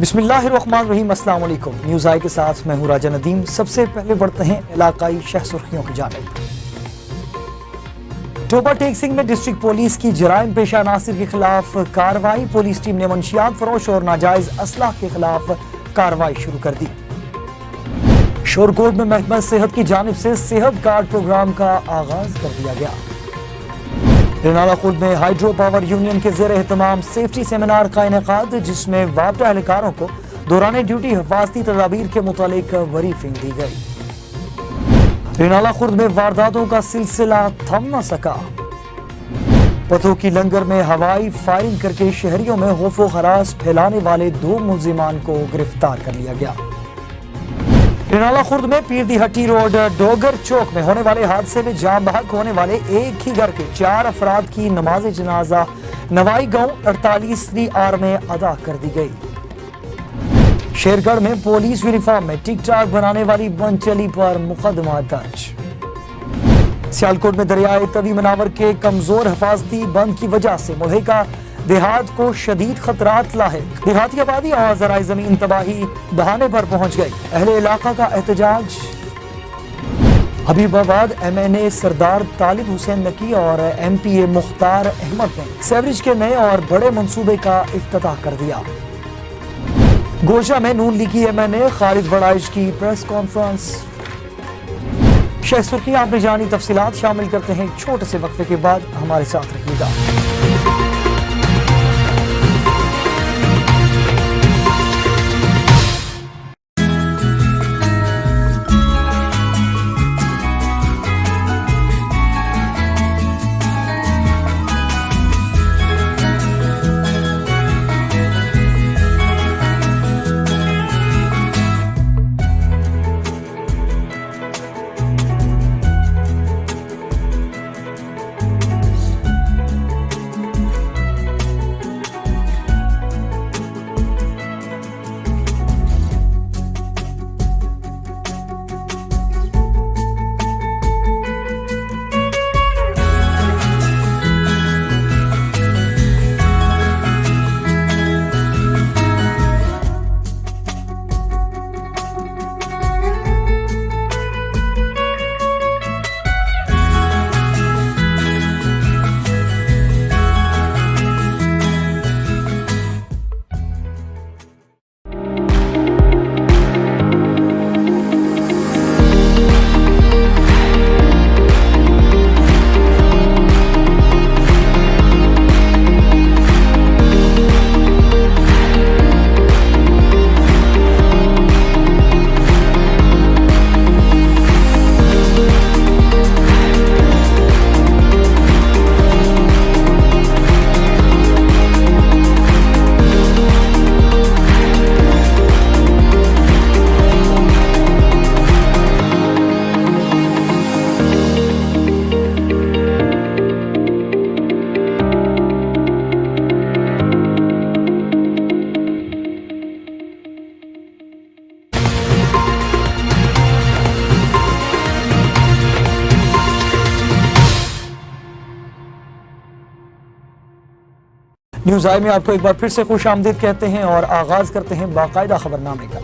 बिस्मिल्लाहिर्रहमानिर्रहीम, अस्सलाम वालेकुम। न्यूज़ आई के साथ मैं हूँ राजा नदीम। सबसे पहले बढ़ते हैं इलाकाई शह सुर्खियों की जानिब। टोबा टेक सिंह में डिस्ट्रिक्ट पुलिस की जराइम पेशा अनासिर के खिलाफ कार्रवाई। पुलिस टीम ने मंशियात फरोश और नाजायज असलाह के खिलाफ कार्रवाई शुरू कर दी। शोरकोट में महकमा सेहत की जानिब से सेहत कार्ड प्रोग्राम का आगाज कर दिया गया। रेनाला खुर्द में हाइड्रो पावर यूनियन के ज़ेर एहतमाम सेफ्टी सेमिनार का इनेकाद, जिसमें वापडा एहलकारों को दौरान ड्यूटी हिफाजती तदाबीर के मुतालिक ब्रीफिंग दी गई। रेनाला खुर्द में वारदातों का सिलसिला थम न सका। पतों की लंगर में हवाई फायरिंग करके शहरियों में खौफ व हरास फैलाने वाले 2 मुल्जिमान को गिरफ्तार कर लिया गया। रेनाला खुर्द में पीर दी हट्टी रोड डोगर चौक में होने वाले हादसे में जान बहक होने वाले एक ही घर के 4 अफराद की नमाज जनाजा नवाई गांव 48 आर में अदा कर दी गई। शेरगढ़ में पुलिस यूनिफॉर्म में टिक टाक बनाने वाली मनचली पर मुकदमा दर्ज। सियालकोट में दरियाए तवी मनावर के कमजोर हिफाजती बंद की वजह से मुल्हिका देहात को शदीद खतरात लाहिक। देहाती आबादी और ज़राए ज़मीन तबाही बहाने पर पहुंच गई। अहले इलाका का एहतजाज। हबीबाबाद MNA सरदार तालिब हुसैन नकी और MPA मुख्तार अहमद ने सेवरेज के नए और बड़े मंसूबे का इफ्तिताह कर दिया। गोशा में नून लीगी MNA खालिद वड़ाइश की प्रेस कॉन्फ्रेंस। शेख सुर्खी आपने जानी तफसीलात शामिल करते हैं छोटे से वक्फे के बाद। हमारे साथ रहिएगा। न्यूज़ आई में आपको एक बार फिर से खुश आमदीद कहते हैं और आगाज करते हैं बाकायदा खबरनामे का।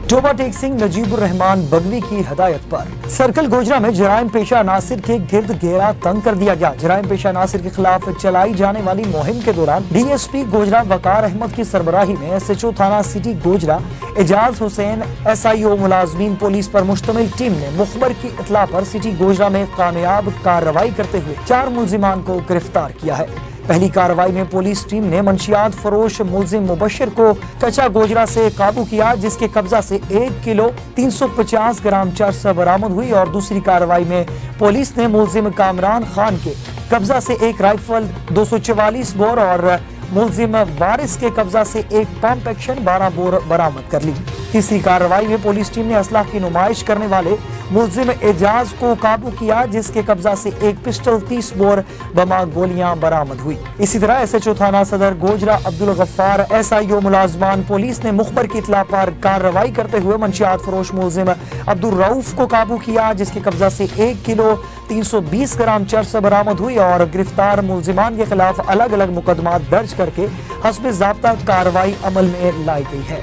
टोबा टेक सिंह नजीबुर रहमान बगवी की हदायत पर सर्कल गोजरा में जराइम पेशा अनासिर के गिर्द घेरा तंग कर दिया गया। जराइम पेशा अनासिर के खिलाफ चलाई जाने वाली मुहिम के दौरान DSP गोजरा वकार अहमद की सरबराही में SHO थाना सिटी गोजरा एजाज हुसैन SIO मुलाजमीन पुलिस पर मुश्तमिल टीम ने मुखबर की इतला पर सिटी गोजरा में कामयाब कार्रवाई करते हुए 4 मुल्जिमान को गिरफ्तार किया है। पहली कार्रवाई में पुलिस टीम ने मंशियात फरोश मुल्जिम मुबशिर को कच्चा गोजरा से काबू किया, जिसके कब्जा से 1 किलो 350 ग्राम चरस बरामद हुई। और दूसरी कार्रवाई में पुलिस ने मुल्जिम कामरान खान के कब्जा से 1 राइफल 244 बोर और मुल्जिम वारिस के कब्जा से 1 पंप एक्शन 12 बोर बरामद कर ली। तीसरी कार्रवाई में पुलिस टीम ने असलाह की नुमाइश करने वाले मुलजिम एजाज को काबू किया, जिसके कब्जा से एक पिस्टल, 30 बोर बमा गोलियां बरामद हुई। इसी तरह SHO थाना सदर गोजरा अब्दुल गफ्फार, SIO मुलाजमान पुलिस ने मुखबर की इत्तला पर कार्रवाई करते हुए मंशियात फरोश मुलजिम अब्दुल रऊफ को काबू किया, जिसके कब्जा से 1 किलो 320 ग्राम चरस बरामद हुई और गिरफ्तार मुलजिमान के खिलाफ अलग अलग मुकदमा दर्ज करके हस्ब ज़ाब्ता कार्रवाई अमल में लाई गई है।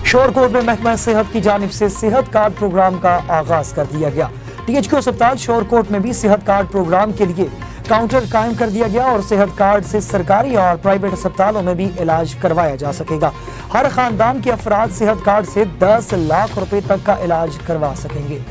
शोरकोट में महकमा सेहत की जानिब से सेहत कार्ड प्रोग्राम का आगाज कर दिया गया। THQ अस्पताल शोरकोट में भी सेहत कार्ड प्रोग्राम के लिए काउंटर कायम कर दिया गया और सेहत कार्ड से सरकारी और प्राइवेट अस्पतालों में भी इलाज करवाया जा सकेगा। हर खानदान के अफराद सेहत कार्ड से 10 लाख रुपए तक का इलाज करवा सकेंगे।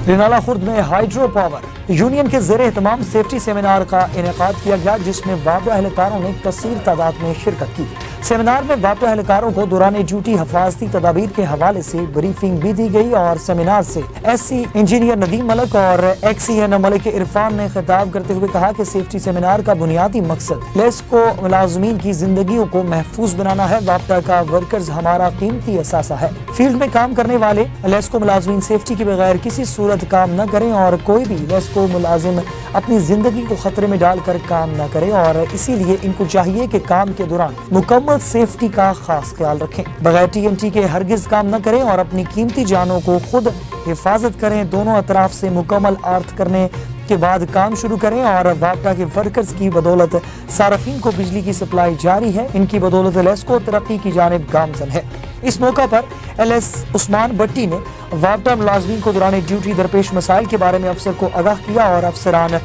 रिनाला खुर्द में हाइड्रो पावर यूनियन के ज़ेरे एहतमाम सेफ्टी सेमिनार का इनेकाद किया गया, जिसमें वाक़िआ अहलकारों ने कसीर तादाद में शिरकत की। सेमिनार में वाक़िआ अहलकारों को दौरान ड्यूटी हिफाजती तदाबीर के हवाले से ब्रीफिंग भी दी गई और सेमिनार से SC इंजीनियर नदीम मलिक और XCN मलिक इरफान ने खिताब करते हुए कहा कि सेफ्टी सेमिनार का बुनियादी मकसद लेस्को मुलाजमीन की जिंदगियों को महफूज बनाना है। वापटा का वर्कर्स हमारा कीमती असासा है। फील्ड में काम करने वाले लेस्को मुलाजमीन सेफ्टी के बगैर किसी सूरत काम न करें और कोई भी लेस्को मुलाजिम अपनी जिंदगी को खतरे में डालकर काम न करे और इसीलिए इनको चाहिए कि काम के दौरान मुकम्मल सेफ्टी का खास ख्याल रखें, बगैर TNT के हरगिज काम न करें और अपनी कीमती जानों को खुद हिफाजत करें। दोनों अतराफ से मुकम्मल आर्थ करने के बाद काम शुरू करें और वापटा के वर्कर्स की बदौलत सारफीन को बिजली की सप्लाई जारी है। इनकी बदौलत लेस्को तरक्की की जानिब गामजन है। इस मौका पर LS उस्मान भट्टी ने वापटा मुलाजमीन को दौरान ड्यूटी दरपेश मसाइल के बारे में अफसर को आगाह किया और अफसरान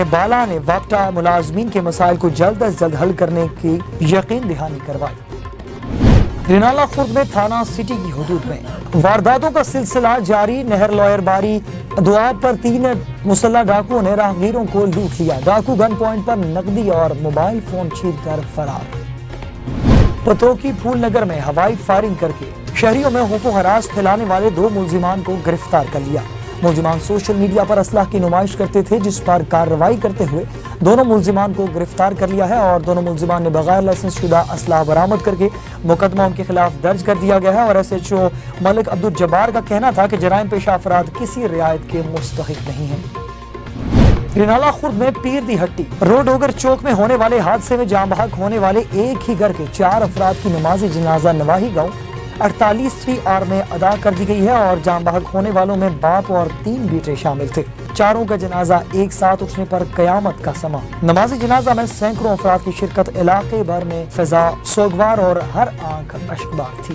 बाला ने वापटा मुलाजमीन के मसाइल को जल्द अज जल्द हल करने की यकीन दहानी करवाई। रिनाला खुर्द में थाना सिटी की हुदूद में वारदातों का सिलसिला जारी। नहर लॉयर बारी दुआ पर 3 मुसल्लह डाकुओं ने राहगीरों को लूट लिया। डाकू गन पॉइंट पर नकदी और मोबाइल फोन छीन कर फरार। पतोकी फूल नगर में हवाई फायरिंग करके शहरियों में खौफ हरास फैलाने वाले 2 मुलजिमान को गिरफ्तार कर लिया। मुलजिमान सोशल मीडिया पर असलाह की नुमाइश करते थे, जिस पर कार्रवाई करते हुए दोनों मुलजिमान को गिरफ्तार कर लिया है और दोनों मुलजिमान ने बगैर लाइसेंस शुदा असलाह बरामद करके मुकदमा उनके खिलाफ दर्ज कर दिया गया है और SHO मलिक अब्दुल जब्बार का कहना था कि जराइम पेशा अफराद किसी रियायत के मुस्तहिक नहीं है। रिनाला खुर्द में पीर दी हट्टी रोड ओगर चौक में होने वाले हादसे में जाँ बहक होने वाले एक ही घर के 4 अफराद की नमाज जनाजा नवाही गाँव 48 आर में अदा कर दी गई है और जाँ बहक होने वालों में बाप और 3 बेटे शामिल थे। चारों का जनाजा एक साथ उठने पर कयामत का समा। नमाज जनाजा में सैकड़ों अफराद की शिरकत, इलाके भर में फिजा सोगवार और हर आंख अश्कबार थी।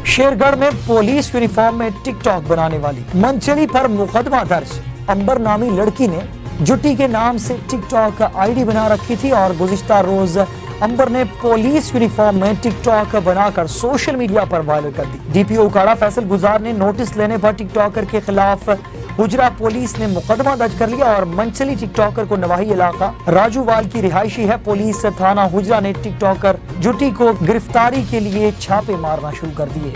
शेरगढ़ में पुलिस यूनिफॉर्म में टिकटॉक बनाने वाली मंचली पर मुकदमा दर्ज। अंबर नामी लड़की ने जुटी के नाम से टिकटॉक ID बना रखी थी और गुज़िश्ता रोज अंबर ने पुलिस यूनिफॉर्म में टिकटॉक बनाकर सोशल मीडिया पर वायरल कर दी। DPO उकाड़ा फैसल गुजार ने नोटिस लेने पर टिकटॉकर के खिलाफ हुजरा पुलिस ने मुकदमा दर्ज कर लिया और मंचली टिकटॉकर को नवाही इलाका राजूवाल की रिहायशी है। पुलिस थाना हुजरा ने टिकटॉकर जुटी को गिरफ्तारी के लिए छापे मारना शुरू कर दिए।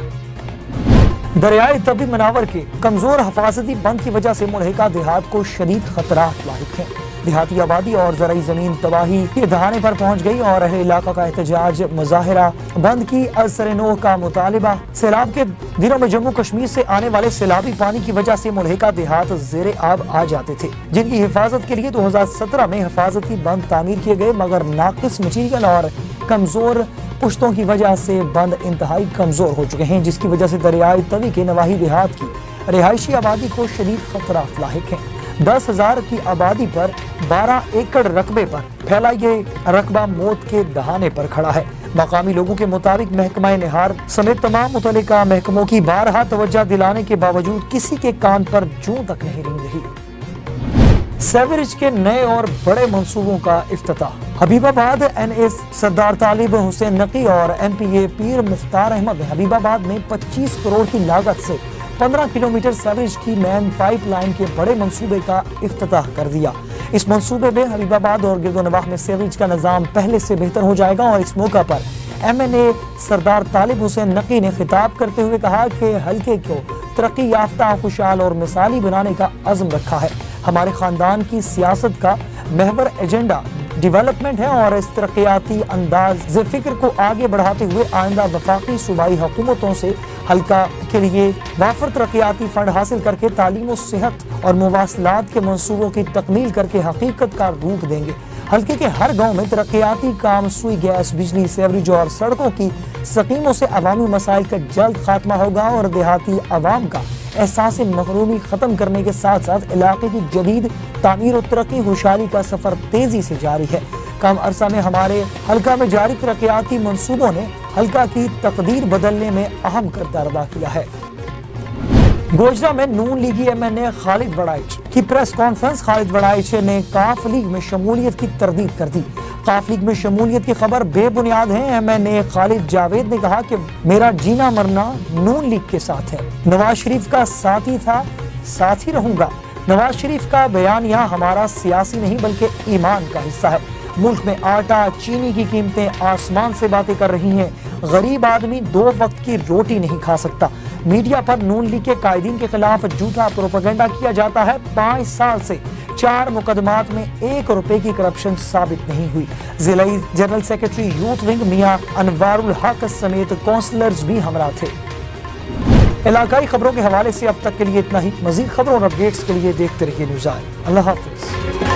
दरियाए तबी मनावर के कमजोर हिफाजती बंद की वजह से मुल्हिका देहात को शदीद खतरात लाहिक हैं। देहाती आबादी और ज़राई ज़मीन तबाही के दहाने पर पहुंच गई और अहले इलाका का एहतजाज, मुजाहिरा, बंद की असर-ए-नौ का मुतालिबा। सैलाब के दिनों में जम्मू कश्मीर से आने वाले सैलाबी पानी की वजह से मुल्हिका देहात ज़ेरे आब आ जाते थे, जिनकी हिफाजत के लिए 2017 में हिफाजती बंद तामीर किए गए, मगर नाकिस मटीरियल और कमजोर पुश्तों की वजह से बंद इंतहाई कमजोर हो चुके हैं, जिसकी वजह से दरियाई तवी के नवाही देहात की रिहायशी आबादी को शदीद खतरात लाहिक हैं। 10,000 की आबादी पर 12 एकड़ रकबे पर फैला ये रकबा मौत के दहाने पर खड़ा है। मकामी लोगों के मुताबिक महकमा निहार समेत तमाम मुतल्लिका महकमों की बारहा तवज्जो दिलाने के बावजूद किसी के कान पर जूं तक नहीं रेंग रही। सेवरेज के नए और बड़े मंसूबों का इफ्तिताह। हबीबाबाद NS सरदार तालिब हुसैन नकी और MPA पीर मुख्तार अहमद ने हबीबाबाद में 25 करोड़ की लागत से 15 किलोमीटर सेवरेज की मैन पाइपलाइन के बड़े मंसूबे का इफ्तिताह कर दिया। इस मंसूबे में हबीबाबाद और गिरदोनवाह में सेवरेज का निज़ाम पहले से बेहतर हो जाएगा और इस मौका पर MNA सरदार तालिब हुसैन नकी ने खिताब करते हुए कहा कि हल्के को तरक्की याफ्ता, खुशहाल और मिसाली बनाने का अज़्म रखा है। हमारे खानदान की सियासत का महवर एजेंडा ڈیولپمنٹ ہے اور اس ترقیاتی انداز فکر کو آگے بڑھاتے ہوئے آئندہ وفاقی صوبائی حکومتوں سے حلقہ کے لیے وافر ترقیاتی فنڈ حاصل کر کے تعلیم و صحت اور مواصلات کے منصوبوں کی تکمیل کر کے حقیقت کا روپ دیں گے۔ حلقے کے ہر گاؤں میں ترقیاتی کام سوئی گیس، بجلی، سیوریج اور سڑکوں کی سکیموں سے عوامی مسائل کا جلد خاتمہ ہوگا اور دیہاتی عوام کا احساس محرومی ختم کرنے کے ساتھ ساتھ علاقے کی جدید تعمیر و ترقی خوشحالی کا سفر تیزی سے جاری ہے۔ کم عرصہ میں ہمارے حلقہ میں جاری ترقیاتی منصوبوں نے حلقہ کی تقدیر بدلنے میں اہم کردار ادا کیا ہے۔ گوجرہ میں نون لیگی ایم این اے خالد وڑائچ کی پریس کانفرنس۔ خالد وڑائچ نے کاف لیگ میں شمولیت کی تردید کر دی۔ کاف لیگ میں شمولیت کی خبر بے بنیاد ہے۔ ایم این اے خالد جاوید نے کہا کہ میرا جینا مرنا نون لیگ کے ساتھ ہے، نواز شریف کا ساتھی تھا، ساتھ ہی رہوں گا۔ نواز شریف کا بیانیہ ہمارا سیاسی نہیں بلکہ ایمان کا حصہ ہے۔ ملک میں آٹا چینی کی قیمتیں آسمان سے باتیں کر رہی ہیں، غریب آدمی 2 وقت کی روٹی نہیں کھا سکتا۔ میڈیا پر نون لیگ کے قائدین کے خلاف جھوٹا پروپیگنڈا کیا جاتا ہے۔ 5 سال سے 4 مقدمات میں 1 روپے کی کرپشن ثابت نہیں ہوئی۔ ضلعی جنرل سیکرٹری یوتھ ونگ میاں انوار الحق سمیت کونسلرز بھی ہمراہ تھے۔ علاقائی خبروں کے حوالے سے اب تک کے لیے اتنا ہی۔ مزید خبروں اور اپڈیٹس کے لیے دیکھتے رہیے نیوز آئے۔ اللہ حافظ۔